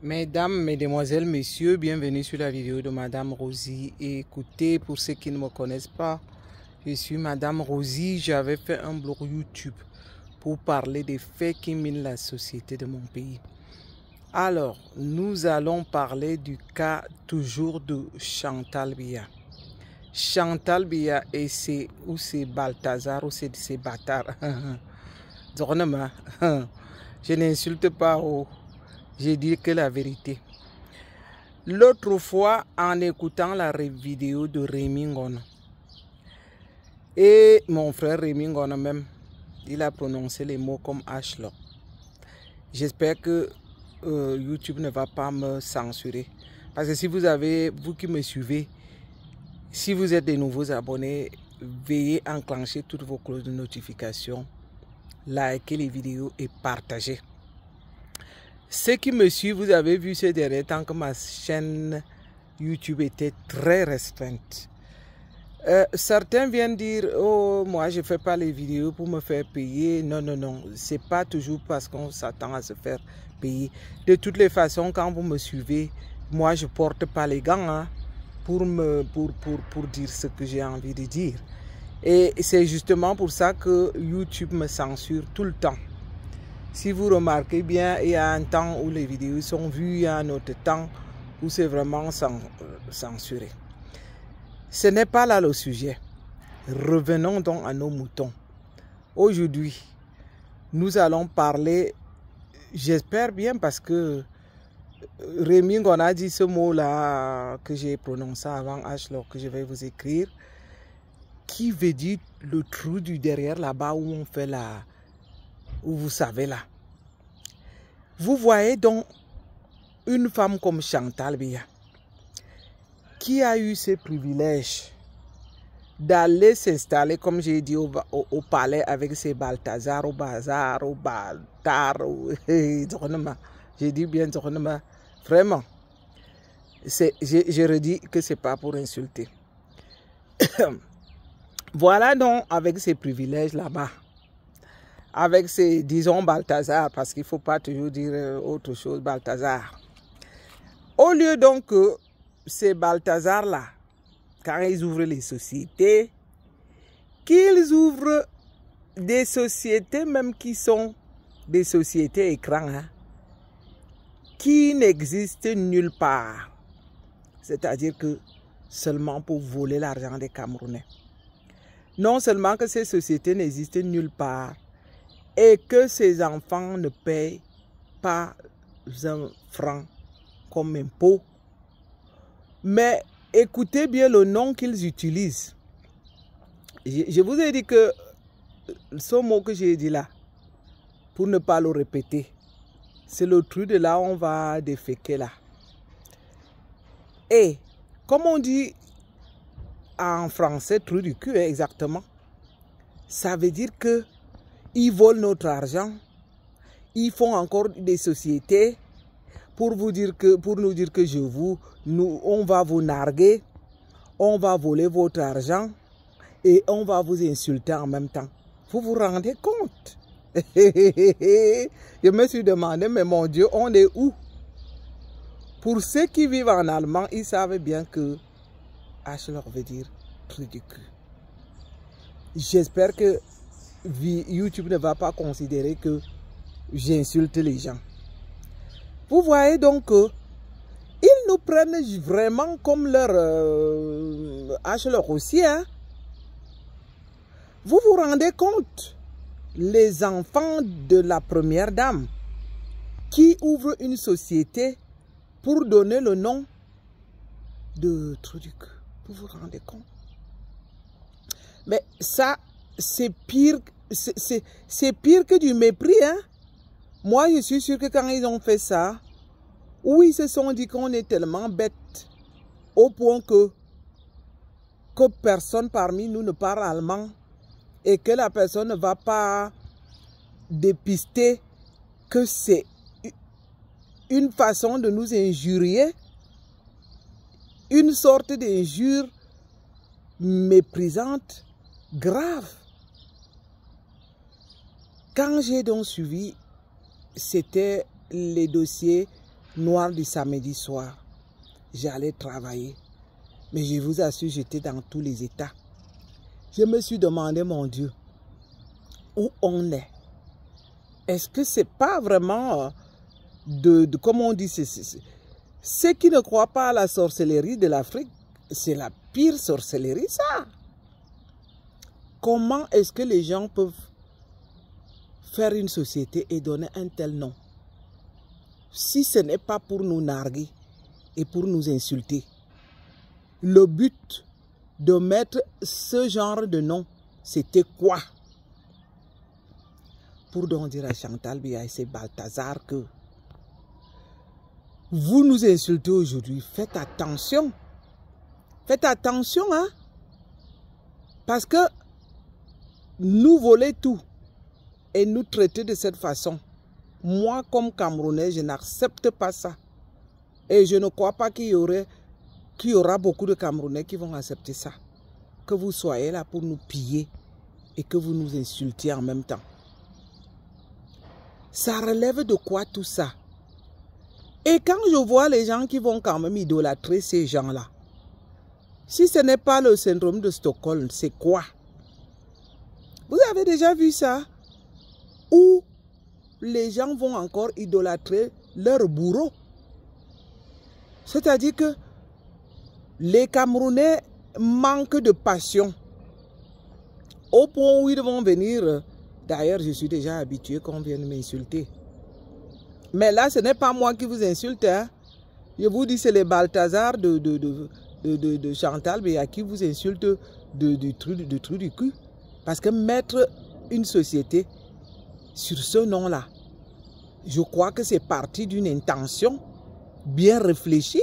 Mesdames, Mesdemoiselles, Messieurs, bienvenue sur la vidéo de Madame Rosie. Et écoutez, pour ceux qui ne me connaissent pas, je suis Madame Rosie. J'avais fait un blog YouTube pour parler des faits qui minent la société de mon pays. Alors, nous allons parler du cas toujours de Chantal Biya. Chantal Biya et c'est Balthazar ou c'est bâtard. Je n'insulte pas, je dis que la vérité. L'autre fois, en écoutant la vidéo de Rémi Ngono, et mon frère Rémi Ngono même, il a prononcé les mots comme Ashlock. J'espère que YouTube ne va pas me censurer. Parce que si vous qui me suivez, si vous êtes des nouveaux abonnés, veuillez enclencher toutes vos cloches de notification, likez les vidéos et partagez. Ceux qui me suivent, vous avez vu ces derniers temps que ma chaîne YouTube était très restreinte. Certains viennent dire, oh, moi je ne fais pas les vidéos pour me faire payer. Non, non, non, c'est pas toujours parce qu'on s'attend à se faire payer. De toutes les façons, quand vous me suivez, moi je ne porte pas les gants hein, pour dire ce que j'ai envie de dire. Et c'est justement pour ça que YouTube me censure tout le temps. Si vous remarquez bien, il y a un temps où les vidéos sont vues, il y a un autre temps où c'est vraiment censuré. Ce n'est pas là le sujet. Revenons donc à nos moutons. Aujourd'hui, nous allons parler, j'espère bien parce que Rémi Ngono a dit ce mot-là que j'ai prononcé avant Ashlock, que je vais vous écrire, qui veut dire le trou du derrière là-bas où on fait la... où vous savez là. Vous voyez donc une femme comme Chantal Biya qui a eu ce privilège d'aller s'installer, comme j'ai dit, au palais avec ses Balthazar, au bazar, au Baltar, j'ai dit bien, vraiment, je redis que c'est pas pour insulter. Voilà donc avec ces privilèges là-bas. Avec ces, disons, Balthazar, parce qu'il ne faut pas toujours dire autre chose, Balthazar. Au lieu donc que ces Balthazar-là, quand ils ouvrent les sociétés, qu'ils ouvrent des sociétés même qui sont des sociétés écrans, hein, qui n'existent nulle part. C'est-à-dire que seulement pour voler l'argent des Camerounais. Non seulement que ces sociétés n'existent nulle part, et que ces enfants ne payent pas un franc comme impôt. Mais écoutez bien le nom qu'ils utilisent. Je vous ai dit que ce mot que j'ai dit là, pour ne pas le répéter, c'est le truc de là où on va déféquer là. Et comme on dit en français, trou du cul exactement, ça veut dire que ils volent notre argent, ils font encore des sociétés pour nous dire que on va vous narguer, on va voler votre argent et on va vous insulter en même temps. Vous vous rendez compte? Je me suis demandé, mais mon Dieu, on est où? Pour ceux qui vivent en allemand, ils savent bien que Ashlock veut dire truc du cul. J'espère que YouTube ne va pas considérer que j'insulte les gens. Vous voyez donc que ils nous prennent vraiment comme leur Ashlock aussi. Hein? Vous vous rendez compte? Les enfants de la première dame qui ouvrent une société pour donner le nom de truc. Vous vous rendez compte? Mais ça, c'est pire. C'est pire que du mépris, hein. Moi, je suis sûr que quand ils ont fait ça, oui, ils se sont dit qu'on est tellement bêtes au point que personne parmi nous ne parle allemand et que la personne ne va pas dépister que c'est une façon de nous injurier, une sorte d'injure méprisante, grave. Quand j'ai donc suivi, c'était les dossiers noir du samedi soir, j'allais travailler. Mais je vous assure, j'étais dans tous les états. Je me suis demandé, mon Dieu, où on est? Est-ce que c'est pas vraiment comment on dit, ceux qui ne croient pas à la sorcellerie de l'Afrique, c'est la pire sorcellerie, ça. Comment est-ce que les gens peuvent faire une société et donner un tel nom? Si ce n'est pas pour nous narguer et pour nous insulter. Le but de mettre ce genre de nom, c'était quoi? Pour donc dire à Chantal Biya et c'est Balthazar que vous nous insultez aujourd'hui. Faites attention. Faites attention, hein. Parce que nous voler tout et nous traiter de cette façon, moi comme Camerounais, je n'accepte pas ça. Et je ne crois pas qu'il y aura beaucoup de Camerounais qui vont accepter ça. Que vous soyez là pour nous piller et que vous nous insultiez en même temps. Ça relève de quoi tout ça? Et quand je vois les gens qui vont quand même idolâtrer ces gens-là, si ce n'est pas le syndrome de Stockholm, c'est quoi? Vous avez déjà vu ça? Où les gens vont encore idolâtrer leur bourreau. C'est-à-dire que les Camerounais manquent de passion. Au point où ils vont venir, d'ailleurs je suis déjà habitué qu'on vienne m'insulter. Mais là ce n'est pas moi qui vous insulte. Hein. Je vous dis c'est les Balthazar de Chantal Biya qui vous insulte du trou du cul. Parce que mettre une société sur ce nom-là, je crois que c'est parti d'une intention bien réfléchie,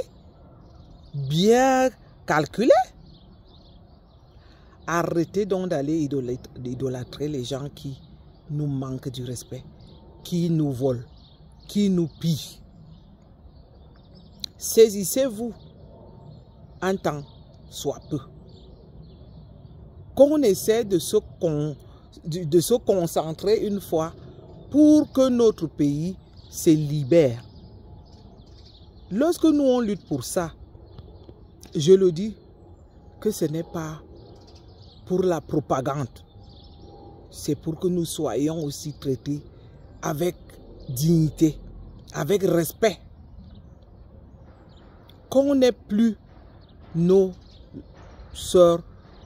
bien calculée. Arrêtez donc d'aller idolâtrer les gens qui nous manquent du respect, qui nous volent, qui nous pillent. Saisissez-vous un temps, soit peu. Qu'on essaie de se concentrer une fois pour que notre pays se libère. Lorsque nous on lutte pour ça, je le dis que ce n'est pas pour la propagande. C'est pour que nous soyons aussi traités avec dignité, avec respect. Qu'on n'ait plus nos sœurs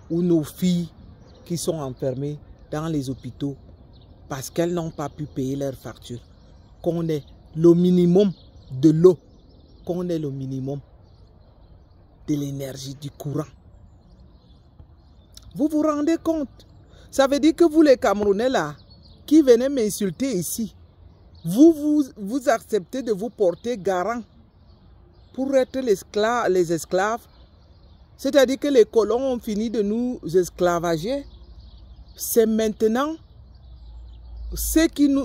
ou nos filles qui sont enfermées dans les hôpitaux parce qu'elles n'ont pas pu payer leurs factures. Qu'on ait le minimum de l'eau, qu'on ait le minimum de l'énergie, du courant. Vous vous rendez compte? Ça veut dire que vous les Camerounais là, qui venez m'insulter ici, vous acceptez de vous porter garant pour être les esclaves. C'est-à-dire que les colons ont fini de nous esclavager. C'est maintenant ceux qu'ils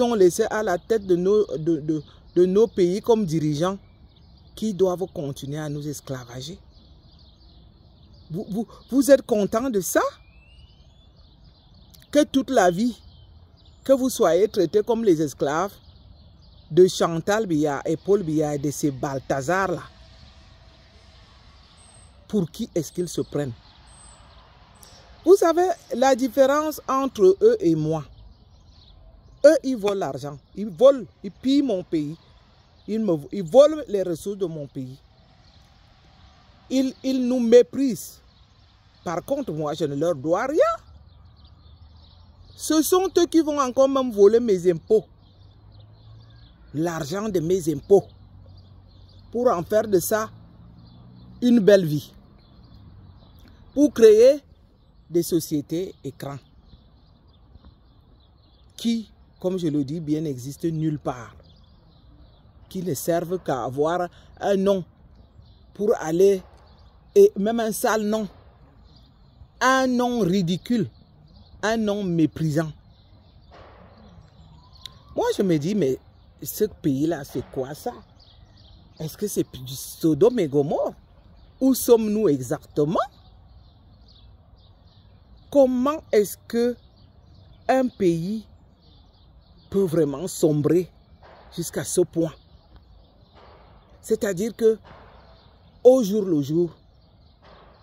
ont laissés à la tête de nos pays comme dirigeants qui doivent continuer à nous esclavager. Vous êtes content de ça? Que toute la vie, que vous soyez traités comme les esclaves de Chantal Biya et Paul Biya et de ces Balthazar là. Pour qui est-ce qu'ils se prennent? Vous savez la différence entre eux et moi. Eux, ils volent l'argent. Ils volent, ils pillent mon pays. Ils volent les ressources de mon pays. Ils nous méprisent. Par contre, moi, je ne leur dois rien. Ce sont eux qui vont encore même voler mes impôts. L'argent de mes impôts. Pour en faire de ça une belle vie. Pour créer des sociétés écrans qui, comme je le dis bien, n'existent nulle part. Qui ne servent qu'à avoir un nom pour aller, et même un sale nom. Un nom ridicule, un nom méprisant. Moi, je me dis, mais ce pays-là, c'est quoi ça? Est-ce que c'est du Sodome et Gomorrhe? Où sommes-nous exactement? Comment est-ce que un pays peut vraiment sombrer jusqu'à ce point. C'est-à-dire que au jour le jour,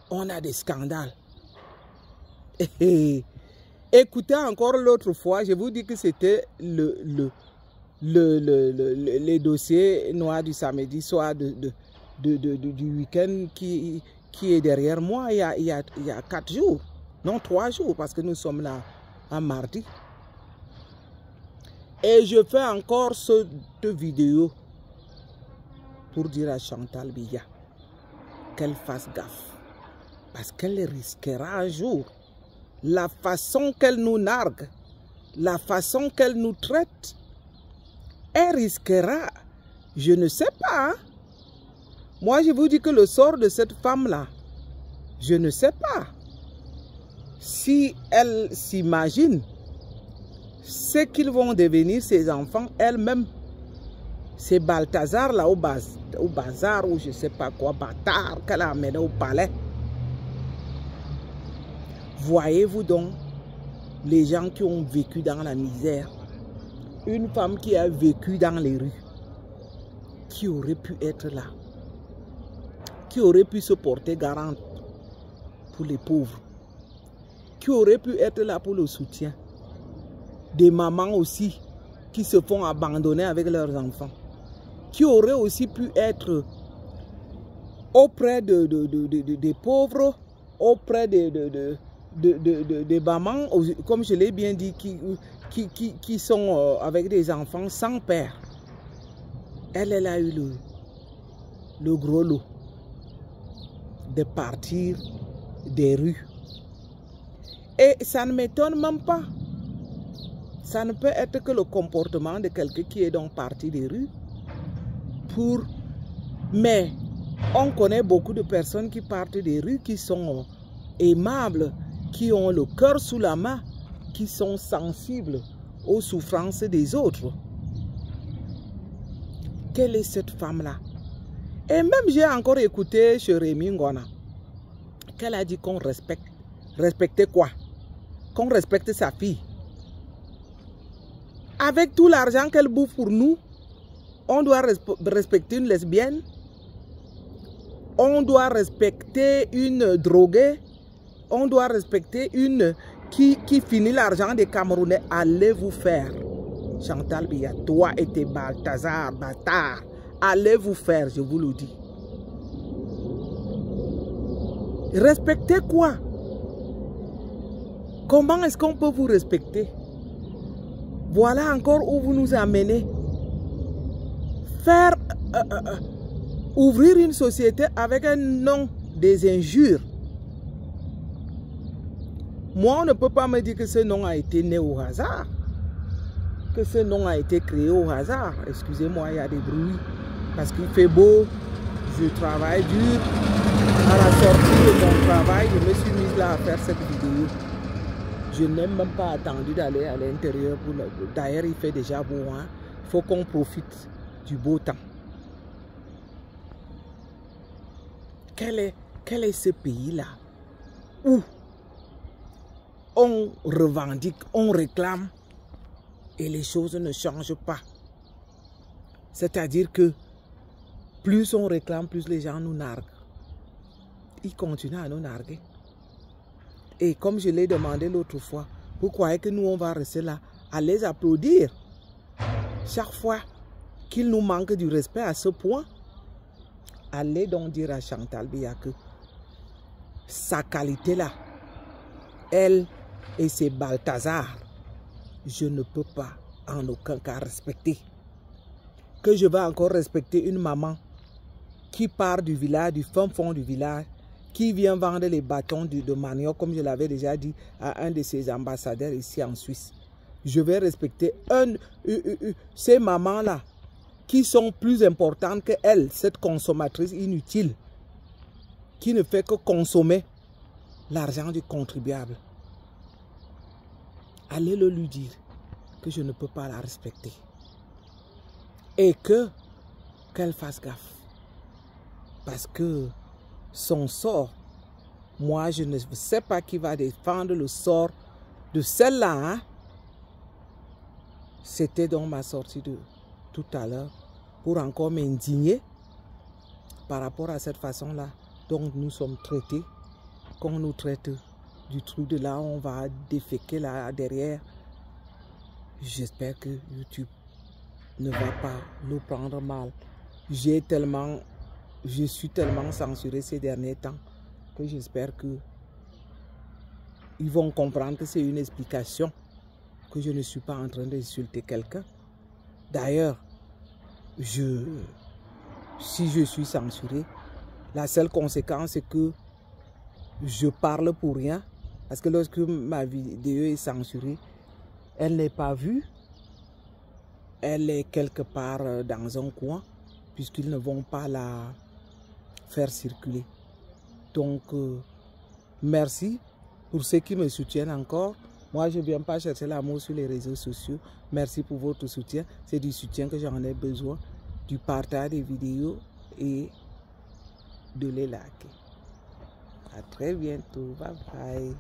on a des scandales. Écoutez encore l'autre fois, je vous dis que c'était les dossiers noirs du samedi soir du week-end qui est derrière moi il y a 4 jours. Non, 3 jours, parce que nous sommes là un mardi. Et je fais encore cette vidéo pour dire à Chantal Biya qu'elle fasse gaffe. Parce qu'elle risquera un jour. La façon qu'elle nous nargue, la façon qu'elle nous traite, elle risquera. Je ne sais pas. Hein? Moi, je vous dis que le sort de cette femme-là, je ne sais pas. Si elle s'imagine ce qu'ils vont devenir ses enfants, elle-même, c'est Balthazar là au bazar ou je ne sais pas quoi, bâtard qu'elle a amené au palais. Voyez-vous donc les gens qui ont vécu dans la misère, une femme qui a vécu dans les rues, qui aurait pu être là, qui aurait pu se porter garante pour les pauvres, qui aurait pu être là pour le soutien. Des mamans aussi qui se font abandonner avec leurs enfants, qui auraient aussi pu être auprès des pauvres, auprès des mamans, comme je l'ai bien dit, qui sont avec des enfants sans père. Elle a eu le gros lot de partir des rues. Et ça ne m'étonne même pas. Ça ne peut être que le comportement de quelqu'un qui est donc parti des rues. Mais on connaît beaucoup de personnes qui partent des rues, qui sont aimables, qui ont le cœur sous la main, qui sont sensibles aux souffrances des autres. Quelle est cette femme-là? Et même j'ai encore écouté chez Rémi Ngona qu'elle a dit qu'on respecte. Respecter quoi? Qu'on respecte sa fille. Avec tout l'argent qu'elle bouffe pour nous, on doit respecter une lesbienne. On doit respecter une droguée. On doit respecter une qui finit l'argent des Camerounais. Allez vous faire. Chantal Biya, toi et tes Balthazar, bâtard. Allez vous faire, je vous le dis. Respectez quoi? Comment est-ce qu'on peut vous respecter? Voilà encore où vous nous amenez. Faire ouvrir une société avec un nom des injures. Moi, on ne peut pas me dire que ce nom a été né au hasard. Que ce nom a été créé au hasard. Excusez-moi, il y a des bruits. Parce qu'il fait beau, je travaille dur. À la sortie de mon travail, je me suis mise là à faire cette vidéo. Je n'ai même pas attendu d'aller à l'intérieur. D'ailleurs, il fait déjà beau. Hein? Il faut qu'on profite du beau temps. Quel est ce pays-là où on revendique, on réclame et les choses ne changent pas? C'est-à-dire que plus on réclame, plus les gens nous narguent. Ils continuent à nous narguer. Et comme je l'ai demandé l'autre fois, vous croyez que nous on va rester là à les applaudir chaque fois qu'ils nous manquent du respect à ce point? Allez donc dire à Chantal Biya que sa qualité là, elle et ses Balthazar, je ne peux pas en aucun cas respecter. Que je vais encore respecter une maman qui part du village, du fin fond du village, qui vient vendre les bâtons de manioc, comme je l'avais déjà dit à un de ses ambassadeurs ici en Suisse. Je vais respecter ces mamans-là qui sont plus importantes que elle, cette consommatrice inutile, qui ne fait que consommer l'argent du contribuable. Allez le lui dire que je ne peux pas la respecter. Et qu'elle fasse gaffe. Parce que son sort, moi je ne sais pas qui va défendre le sort de celle-là. Hein? C'était donc ma sortie tout à l'heure pour encore m'indigner par rapport à cette façon-là. Donc nous sommes traités, comme on nous traite du trou de là, on va déféquer là derrière. J'espère que YouTube ne va pas nous prendre mal. Je suis tellement censuré ces derniers temps que j'espère que ils vont comprendre que c'est une explication, que je ne suis pas en train d'insulter quelqu'un. D'ailleurs, si je suis censuré, la seule conséquence c'est que je parle pour rien. Parce que lorsque ma vidéo est censurée, elle n'est pas vue. Elle est quelque part dans un coin, puisqu'ils ne vont pas la faire circuler. Donc, merci pour ceux qui me soutiennent encore. Moi, je ne viens pas chercher l'amour sur les réseaux sociaux. Merci pour votre soutien. C'est du soutien que j'en ai besoin, du partage des vidéos et de les liker. À très bientôt. Bye bye.